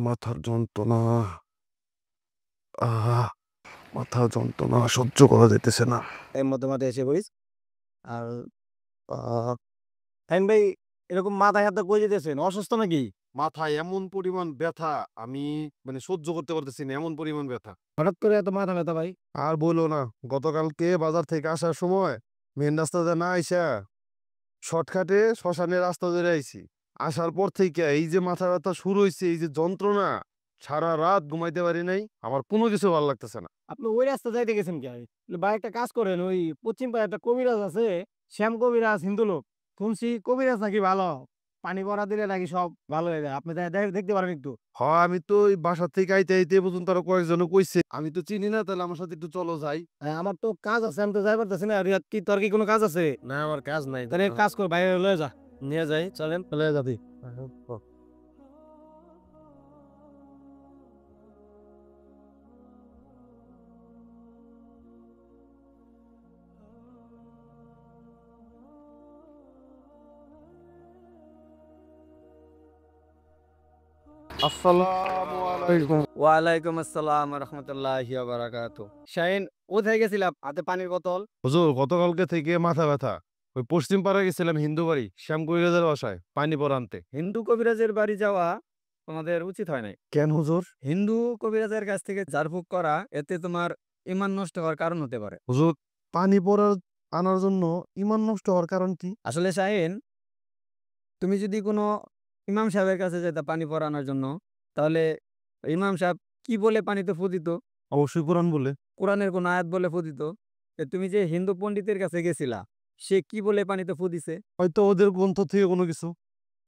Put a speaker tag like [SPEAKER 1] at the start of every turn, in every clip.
[SPEAKER 1] মাথার যন্ত্রণা। আহ মাথার যন্ত্রণা সহ্য করা যাইতেছে না।
[SPEAKER 2] এর মধ্যে মাথায় এসে পড়িস। আর হ্যাঁ ভাই, এরকম মাথায় হাতে কই যেতেছেন, অসুস্থ নাকি?
[SPEAKER 1] মাথায় এমন পরিমাণ ব্যথা, আমি সহ্য করতে পারতেছি না, এমন পরিমাণ ব্যথা।
[SPEAKER 2] হঠাৎ করে এত মাথা ব্যথা ভাই?
[SPEAKER 1] আর বইলো না, গতকালকে বাজার থেকে আসার সময় মেন রাস্তাতে না আইসা শর্টকাটে শ্মশানের রাস্তা ধরে আইছি। আসার পর থেকে এই যে মাথা ব্যথা শুরু হয়েছে, এই যে যন্ত্রণা, সারা রাত ঘুমাইতে পারি নাই। আমার কোনো কিছু ভালো লাগতেছে না।
[SPEAKER 2] আপনি ওই রাস্তা যাইতে গেছেন কে? ভাই একটা কাজ করেন, ওই পশ্চিম পাড়ে একটা কবিরাজ আছে, শ্যাম কবিরাজ, হিন্দু লোক। শুনছি কবিরাজ নাকি ভালো, পানি পড়া দিলে নাকি সব ভালো হয়ে যায়। আপনি দেখতে পারেন একটু।
[SPEAKER 1] হয়, আমি তো ওই বাসার থেকে আইতে আইতে এ পর্যন্ত আরো কয়েকজন কইছে, আমি তো চিনি না, তাহলে আমার সাথে একটু চলো যাই।
[SPEAKER 2] হ্যাঁ, আমার তো কাজ আছে, আমি তো যাই পারতেছি না। রিয়াদ, কি তোর কি কোনো কাজ আছে?
[SPEAKER 1] না, আমার কাজ নাই।
[SPEAKER 2] তাহলে এক কাজ কর, বাইরে লয়ে যা, নিয়ে যাই, চলেন লয়ে যাবি।
[SPEAKER 1] আসসালামু আলাইকুম।
[SPEAKER 2] ওয়ালাইকুম আসসালাম রহমতুল্লাহি ওয়া বারাকাতুহু। শাহিন, কোথায় গেছিলাম? হাতে পানির বোতল।
[SPEAKER 1] হুজুর, গতকালকে থেকে মাথা ব্যথা। ওই পশ্চিম পাড়া গেছিলাম হিন্দু বাড়ি, শ্যাম কবিরাজের বাসায় পানি পড়া আনতে।
[SPEAKER 2] হিন্দু কবিরাজের বাড়ি যাওয়া তোমাদের উচিত হয় নাই।
[SPEAKER 1] কেন হুজুর?
[SPEAKER 2] হিন্দু কবিরাজের কাছ থেকে ঝাড়ফুঁক করা, এতে তোমার ঈমান নষ্ট হওয়ার কারণ হতে পারে।
[SPEAKER 1] হুজুর, পানি পড়া আনার জন্য ঈমান নষ্ট হওয়ার কারণ কি?
[SPEAKER 2] আসলে শাহিন, তুমি যদি কোনো ইমাম সাহেবের কাছে যেতা পানি পড়ানোর জন্য, তাহলে ইমাম সাহেব কি বলে পানিতে ফু দিত?
[SPEAKER 1] অবশ্যই কোরআন বলে।
[SPEAKER 2] কোরআনের কোন আয়াত বলে ফু দিত? তুমি যে হিন্দু পণ্ডিতের কাছে গেছিলা, সে কি বলে পানিতে ফু দিছে?
[SPEAKER 1] হয়তো ওদের গ্রন্থ থেকে কোনো কিছু।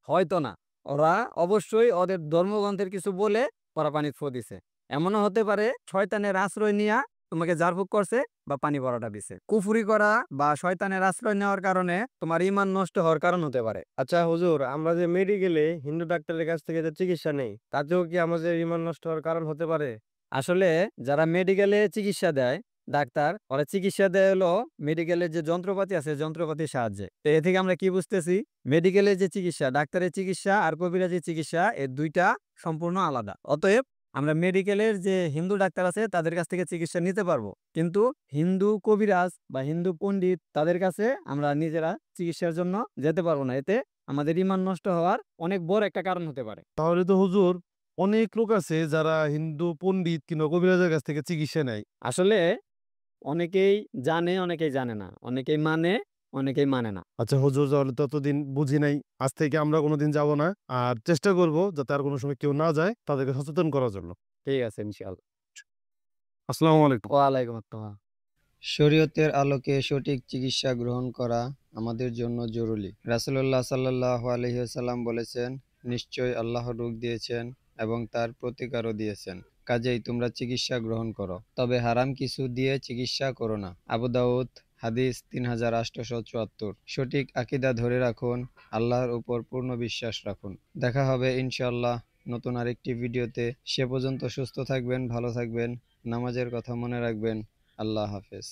[SPEAKER 2] হয়তো না, ওরা অবশ্যই ওদের ধর্মগ্রন্থের কিছু বলে ওরা পানি ফু দিছে। এমনও হতে পারে শয়তানের আশ্রয় নিয়া তোমাকে জারফুক করছে বা পানি পড়াটা দিছে। কুফরি করা বা শয়তানের আশ্রয় নেওয়ার কারণে তোমার ঈমান নষ্ট হওয়ার কারণ হতে পারে।
[SPEAKER 3] আচ্ছা হুজুর, আমরা যে মেডিকেলে হিন্দু ডাক্তারের কাছ থেকে যে চিকিৎসা নেই, তাতেও কি আমাদের ইমান নষ্ট হওয়ার কারণ হতে পারে?
[SPEAKER 2] আসলে যারা মেডিকেলে চিকিৎসা দেয়, ডাক্তার, ওরা চিকিৎসা দেয় হলো মেডিকেলের যে যন্ত্রপাতি আছে যন্ত্রপাতির সাহায্যে। তো এ থেকে আমরা কি বুঝতেছি? মেডিকেলের যে চিকিৎসা, ডাক্তারের চিকিৎসা আর কবিরাজি চিকিৎসা, এই দুইটা সম্পূর্ণ আলাদা। অতএব আমরা মেডিকেলের যে হিন্দু ডাক্তার আছে তাদের কাছ থেকে চিকিৎসা নিতে পারবো, কিন্তু হিন্দু কবিরাজ বা হিন্দু পণ্ডিত তাদের কাছে আমরা নিজেরা চিকিৎসার জন্য যেতে পারবো না। এতে আমাদের ঈমান নষ্ট হওয়ার অনেক বড় একটা কারণ হতে পারে।
[SPEAKER 1] তাহলে তো হুজুর, অনেক লোক আছে যারা হিন্দু পণ্ডিত কিংবা কবিরাজের কাছ থেকে চিকিৎসা নেয়।
[SPEAKER 2] আসলে অনেকেই জানে, অনেকেই জানে না, অনেকেই মানে, অনেকেই মানে না।
[SPEAKER 1] আচ্ছা হুজুর, তাহলে ততদিন বুঝি নাই, আজ থেকে আমরা কোনোদিন যাব না। আর চেষ্টা করব যাতে আর কোনো সময় কেউ না যায়, তাদেরকে সচেতন করার জন্য।
[SPEAKER 2] ঠিক আছে, ইনশাআল্লাহ।
[SPEAKER 1] আসসালামু আলাইকুম।
[SPEAKER 2] ওয়ালাইকুম আসসালাম।
[SPEAKER 4] শরীয়তের আলোকে সঠিক চিকিৎসা গ্রহণ করা আমাদের জন্য জরুরি। রাসূলুল্লাহ সাল্লাল্লাহু আলাইহি ওয়াসাল্লাম বলেছেন, নিশ্চয়ই আল্লাহ রোগ দিয়েছেন এবং তার প্রতিকারও দিয়েছেন। কাজেই তোমরা চিকিৎসা গ্রহণ করো, তবে হারাম কিছু দিয়ে চিকিৎসা করো না। আবু দাউদ, হাদিস 3874। সঠিক আকীদা ধরে রাখুন, আল্লাহর উপর পূর্ণ বিশ্বাস রাখুন। দেখা হবে ইনশাআল্লাহ নতুন আরেকটি ভিডিওতে। সে পর্যন্ত সুস্থ থাকবেন, ভালো থাকবেন, নামাজের কথা মনে রাখবেন। আল্লাহ হাফেজ।